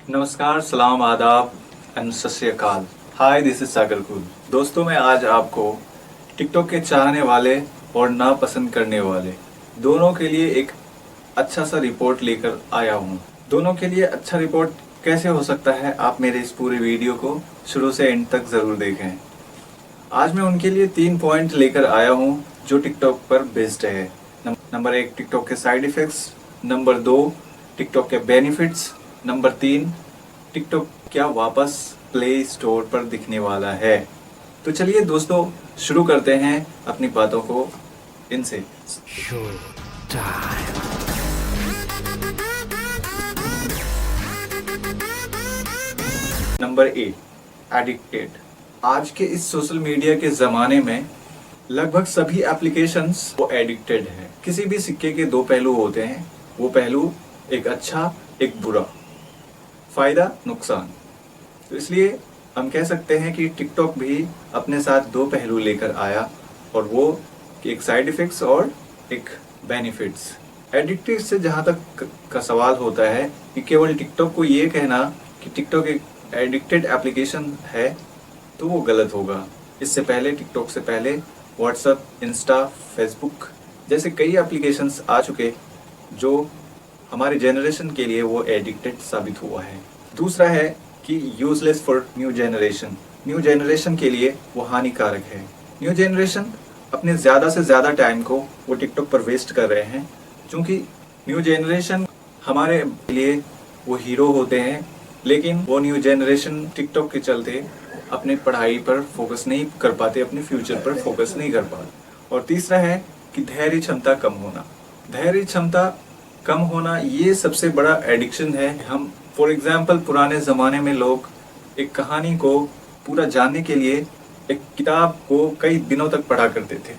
नमस्कार, सलाम, आदाब एंड सत श्री अकाल। हाय, दिस इज सागर कुल। दोस्तों, मैं आज आपको टिकटॉक के चाहने वाले और नापसंद करने वाले दोनों के लिए एक अच्छा सा रिपोर्ट लेकर आया हूँ। दोनों के लिए अच्छा रिपोर्ट कैसे हो सकता है, आप मेरे इस पूरे वीडियो को शुरू से एंड तक ज़रूर देखें। आज मैं उनके लिए 3 पॉइंट लेकर आया हूँ जो टिकटॉक पर बेस्ड है। नंबर 1, टिकटॉक के साइड इफ़ेक्ट्स। नंबर 2, टिकटॉक के बेनिफिट्स। नंबर 3, टिकटॉक क्या वापस प्ले स्टोर पर दिखने वाला है। तो चलिए दोस्तों, शुरू करते हैं अपनी बातों को इनसे। Number 8, addicted. आज के इस सोशल मीडिया के ज़माने में लगभग सभी एप्लीकेशंस वो एडिक्टेड है। किसी भी सिक्के के दो पहलू होते हैं, वो पहलू एक अच्छा एक बुरा, फायदा नुकसान। तो इसलिए हम कह सकते हैं कि टिकटॉक भी अपने साथ दो पहलू लेकर आया, और वो कि एक साइड इफ़ेक्ट्स और एक बेनिफिट्स। एडिक्टेड से जहाँ तक का सवाल होता है कि केवल टिकटॉक को ये कहना कि टिकटॉक एक एडिक्टेड एप्लीकेशन है, तो वो गलत होगा। इससे पहले, टिकटॉक से पहले व्हाट्सएप, इंस्टा, फेसबुक जैसे कई एप्लीकेशंस आ चुके जो हमारे जनरेशन के लिए वो एडिक्टेड साबित हुआ है। दूसरा है कि useless for new generation. New generation के लिए वो हानिकारक है। न्यू जनरेशन अपने ज़्यादा से ज़्यादा टाइम को वो टिकटॉक पर वेस्ट कर रहे हैं, क्योंकि न्यू जनरेशन हमारे लिए वो हीरो होते हैं, लेकिन वो न्यू जनरेशन टिकटॉक के चलते अपनी पढ़ाई पर फोकस नहीं कर पाते, अपने फ्यूचर पर फोकस नहीं कर पाते। और तीसरा है कि धैर्य क्षमता कम होना। धैर्य क्षमता कम होना ये सबसे बड़ा एडिक्शन है। हम फॉर एग्जांपल पुराने ज़माने में लोग एक कहानी को पूरा जानने के लिए एक किताब को कई दिनों तक पढ़ा करते थे।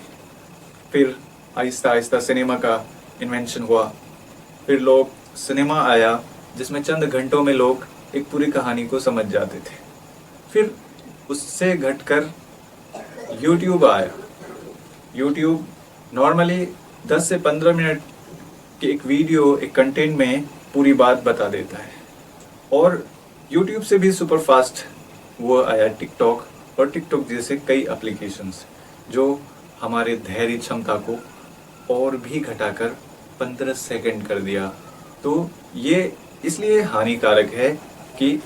फिर आहिस्ता आहिस्ता सिनेमा का इन्वेंशन हुआ। फिर लोग सिनेमा आया जिसमें चंद घंटों में लोग एक पूरी कहानी को समझ जाते थे। फिर उससे घटकर यूट्यूब आया। यूट्यूब नॉर्मली 10 से 15 मिनट के एक वीडियो, एक कंटेंट में पूरी बात बता देता है। और यूट्यूब से भी सुपर फास्ट वो आया टिकटॉक, और टिकटॉक जैसे कई एप्लीकेशंस जो हमारे धैर्य क्षमता को और भी घटाकर 15 सेकंड कर दिया। तो ये इसलिए हानिकारक है कि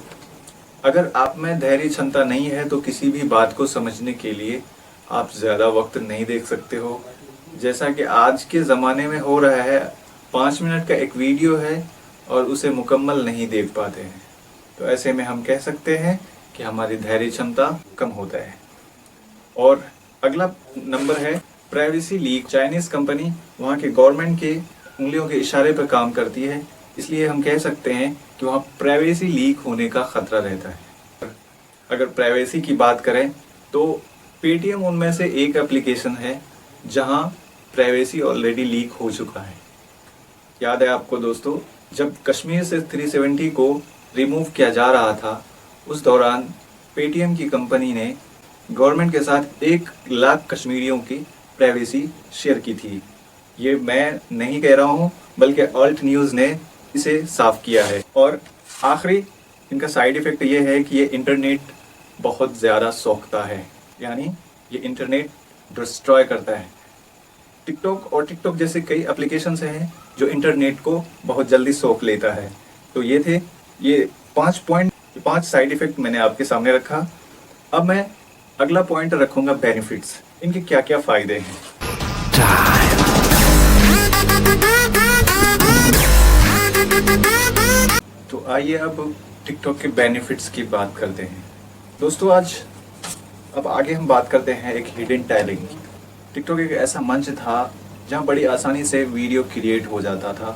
अगर आप में धैर्य क्षमता नहीं है तो किसी भी बात को समझने के लिए आप ज़्यादा वक्त नहीं देख सकते हो। जैसा कि आज के ज़माने में हो रहा है, 5 मिनट का एक वीडियो है और उसे मुकम्मल नहीं देख पाते हैं। तो ऐसे में हम कह सकते हैं कि हमारी धैर्य क्षमता कम होता है। और अगला नंबर है प्राइवेसी लीक। चाइनीज़ कंपनी वहाँ के गवर्नमेंट के उंगलियों के इशारे पर काम करती है, इसलिए हम कह सकते हैं कि वहाँ प्राइवेसी लीक होने का ख़तरा रहता है। अगर प्राइवेसी की बात करें तो पेटीएम उनमें से एक एप्लीकेशन है जहाँ प्राइवेसी ऑलरेडी लीक हो चुका है। याद है आपको दोस्तों, जब कश्मीर से 370 को रिमूव किया जा रहा था, उस दौरान पेटीएम की कंपनी ने गवर्नमेंट के साथ 1 लाख कश्मीरियों की प्राइवेसी शेयर की थी। ये मैं नहीं कह रहा हूँ, बल्कि ऑल्ट न्यूज़ ने इसे साफ किया है। और आखिरी इनका साइड इफ़ेक्ट ये है कि ये इंटरनेट बहुत ज़्यादा सोखता है, यानी ये इंटरनेट डिस्ट्रॉय करता है। टिकटॉक और टिकटॉक जैसे कई एप्लीकेशंस हैं जो इंटरनेट को बहुत जल्दी सोख लेता है। तो ये थे ये 5 साइड इफ़ेक्ट मैंने आपके सामने रखा। अब मैं अगला पॉइंट रखूँगा बेनिफिट्स। इनके क्या क्या फ़ायदे हैं। तो आइए अब टिकटॉक के बेनिफिट्स की बात करते हैं। दोस्तों, अब आगे हम बात करते हैं एक हिडन टैलेंट की। टिकटॉक एक ऐसा मंच था जहां बड़ी आसानी से वीडियो क्रिएट हो जाता था।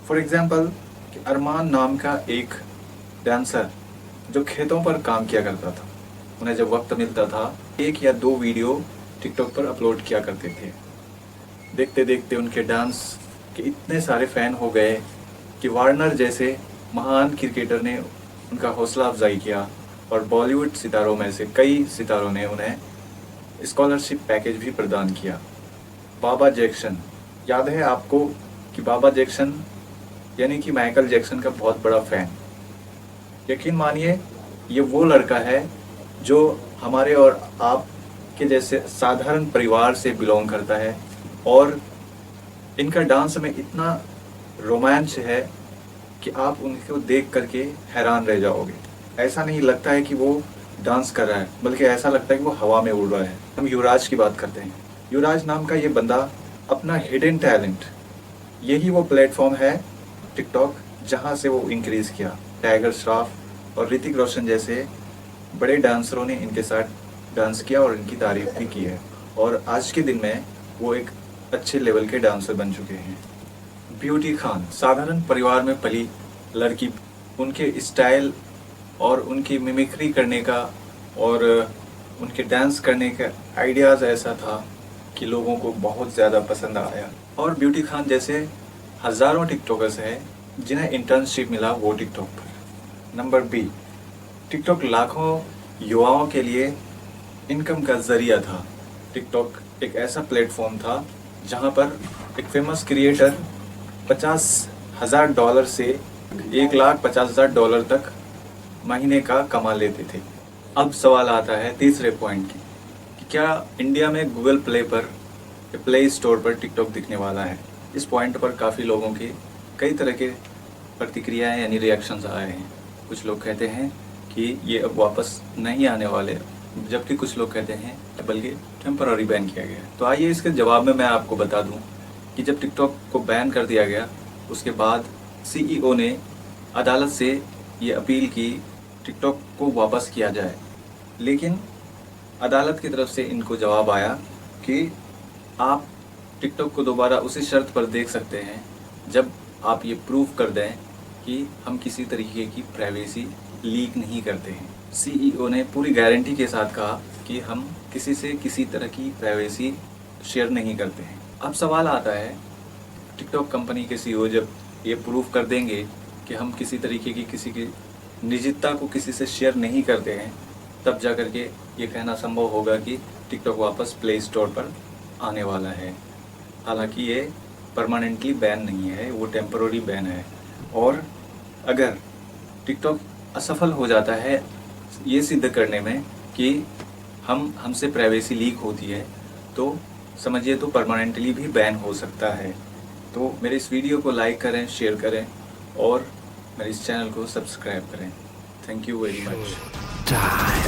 फॉर एग्जांपल, अरमान नाम का एक डांसर जो खेतों पर काम किया करता था, उन्हें जब वक्त मिलता था 1 या 2 वीडियो टिकटॉक पर अपलोड किया करते थे। देखते देखते उनके डांस के इतने सारे फ़ैन हो गए कि वार्नर जैसे महान क्रिकेटर ने उनका हौसला अफजाई किया, और बॉलीवुड सितारों में से कई सितारों ने उन्हें स्कॉलरशिप पैकेज भी प्रदान किया। बाबा जैक्सन, याद है आपको कि बाबा जैक्सन यानी कि माइकल जैक्सन का बहुत बड़ा फ़ैन, यकीन मानिए ये वो लड़का है जो हमारे और आप के जैसे साधारण परिवार से बिलोंग करता है, और इनका डांस में इतना रोमांच है कि आप उनको देख करके हैरान रह जाओगे। ऐसा नहीं लगता है कि वो डांस कर रहा है, बल्कि ऐसा लगता है कि वो हवा में उड़ रहा है। हम युवराज की बात करते हैं। युवराज नाम का ये बंदा अपना हिडन टैलेंट, यही वो प्लेटफॉर्म है टिकटॉक जहाँ से वो इंक्रीज़ किया। टाइगर श्रॉफ और ऋतिक रोशन जैसे बड़े डांसरों ने इनके साथ डांस किया और इनकी तारीफ भी की है, और आज के दिन में वो एक अच्छे लेवल के डांसर बन चुके हैं। ब्यूटी खान साधारण परिवार में पली लड़की, उनके स्टाइल और उनकी मिमिक्री करने का और उनके डांस करने का आइडियाज़ ऐसा था कि लोगों को बहुत ज़्यादा पसंद आया। और ब्यूटी खान जैसे हज़ारों टिकटॉकर्स हैं जिन्हें इंटर्नशिप मिला वो टिकटॉक पर। नंबर बी, टिकटॉक लाखों युवाओं के लिए इनकम का ज़रिया था। टिकटॉक एक ऐसा प्लेटफॉर्म था जहां पर एक फेमस क्रिएटर $50,000 से $1,50,000 तक महीने का कमा लेते थे। अब सवाल आता है तीसरे पॉइंट की कि क्या इंडिया में गूगल प्ले पर, प्ले स्टोर पर टिकटॉक दिखने वाला है। इस पॉइंट पर काफ़ी लोगों की कई तरह के प्रतिक्रियाएं यानी रिएक्शंस आए हैं। कुछ लोग कहते हैं कि ये अब वापस नहीं आने वाले, जबकि कुछ लोग कहते हैं बल्कि टेम्पररी बैन किया गया। तो आइए इसके जवाब में मैं आपको बता दूं कि जब टिकटॉक को बैन कर दिया गया उसके बाद सीईओ ने अदालत से ये अपील की टिकटॉक को वापस किया जाए, लेकिन अदालत की तरफ से इनको जवाब आया कि आप टिकटॉक को दोबारा उसी शर्त पर देख सकते हैं जब आप ये प्रूव कर दें कि हम किसी तरीके की प्राइवेसी लीक नहीं करते हैं। सीईओ ने पूरी गारंटी के साथ कहा कि हम किसी से किसी तरह की प्राइवेसी शेयर नहीं करते हैं। अब सवाल आता है, टिकटॉक कंपनी के सीईओ जब ये प्रूव कर देंगे कि हम किसी तरीके की किसी की निजता को किसी से शेयर नहीं करते हैं, तब जा कर के ये कहना संभव होगा कि टिकटॉक वापस प्ले स्टोर पर आने वाला है। हालांकि ये परमानेंटली बैन नहीं है, वो टेम्पररी बैन है। और अगर टिकटॉक असफल हो जाता है ये सिद्ध करने में कि हमसे प्राइवेसी लीक होती है, तो समझिए तो परमानेंटली भी बैन हो सकता है। तो मेरे इस वीडियो को लाइक करें, शेयर करें और मेरे इस चैनल को सब्सक्राइब करें। Thank you very much.